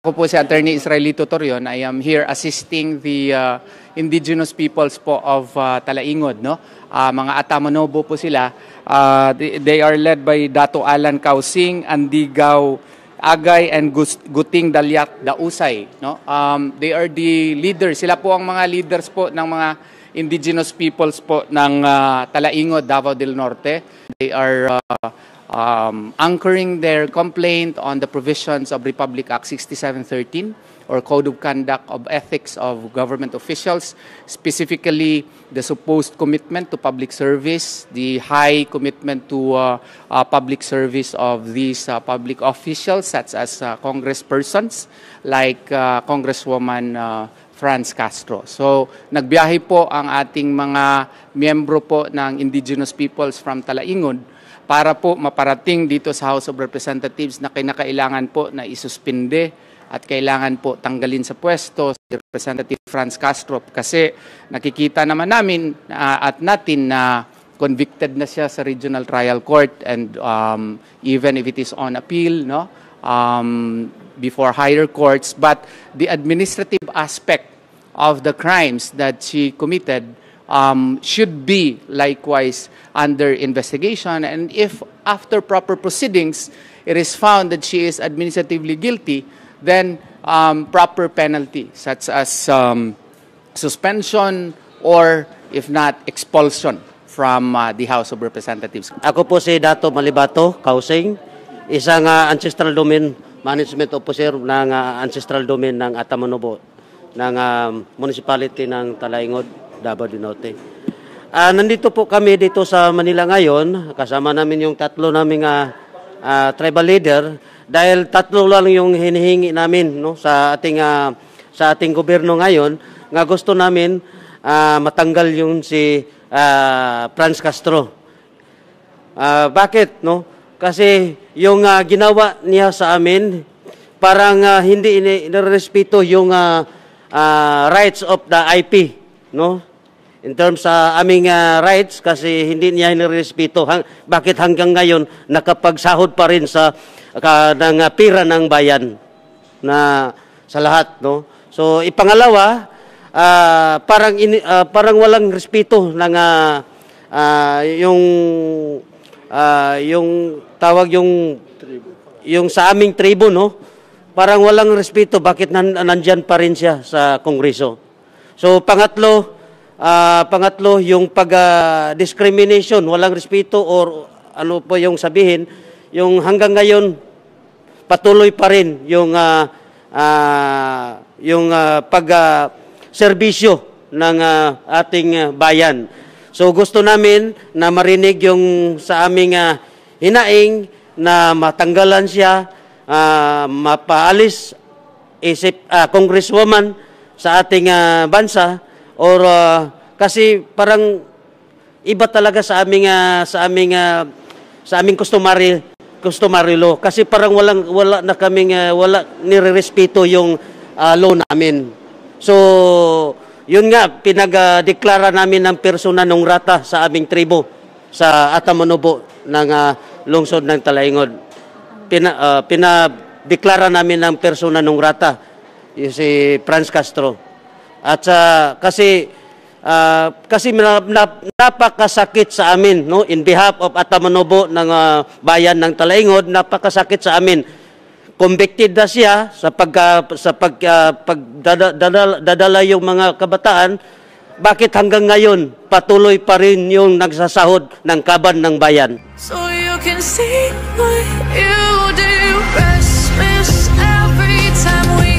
Ako po si Attorney Israelito Torion. I am here assisting the indigenous peoples po of Talaingod, no? Mga Atamanobo po sila. They are led by Dato Alan Kausing, Andigaw Agay, and Guting Dalyat Dausay, no? They are the leaders. Sila po ang mga leaders po ng mga indigenous peoples po ng Talaingod, Davao del Norte. They are anchoring their complaint on the provisions of Republic Act 6713 or Code of Conduct of Ethics of Government Officials, specifically the supposed commitment to public service, the high commitment to public service of these public officials such as congresspersons like Congresswoman Franz Castro. So, nagbiyahe po ang ating mga miyembro po ng indigenous peoples from Talaingod para po maparating dito sa House of Representatives na kinakailangan po na isuspinde at kailangan po tanggalin sa pwesto si Representative Franz Castro kasi nakikita naman namin at natin na convicted na siya sa Regional Trial Court and even if it is on appeal, no, before higher courts, but the administrative aspect of the crimes that she committed should be likewise under investigation, and if after proper proceedings it is found that she is administratively guilty, then proper penalty such as suspension or if not expulsion from the House of Representatives. Ako po si Dato Malibato Kausing, isang ancestral domain management officer ng ancestral domain ng Atamanobo ng municipality ng Talaingod, Davao del Norte. Nandito po kami dito sa Manila ngayon, kasama namin yung tatlo naming tribal leader dahil tatlo lang yung hinihingi namin, no, sa ating gobyerno ngayon nga gusto namin matanggal yung si Franz Castro. Bakit, no? Kasi yung ginawa niya sa amin parang hindi inirespeto yung rights of the IP, no? In terms sa aming rights, kasi hindi niya inirespeto. Bakit hanggang ngayon nakapagsahod pa rin sa ng pira ng bayan na sa lahat, no? So ipangalawa, parang walang respeto ng yung tawag yung sa aming tribo, no? Parang walang respeto. Bakit nandyan pa rin siya sa Kongreso? So pangatlo yung pag-discrimination, walang respeto or ano po yung sabihin, yung hanggang ngayon patuloy pa rin yung pag-serbisyo ng ating bayan. So gusto namin na marinig yung sa aming hinaing na matanggalan siya, mapaalis congresswoman sa ating bansa, or kasi parang iba talaga sa aming customary law, kasi parang wala na kaming wala nirerespeto yung law namin. So yun nga, pinag-deklara namin ng persona non grata sa aming tribo sa Atamanobo ng lungsod ng Talaingod. Pinadeklara namin ng persona non grata si Franz Castro. At kasi napakasakit sa amin, no, in behalf of Atamanobo ng bayan ng Talaingod, napakasakit sa amin. Convicted na siya sa pagdadala yung mga kabataan. Bakit hanggang ngayon patuloy pa rin yung nagsasahod ng kaban ng bayan? So you can see what you do, restless every time we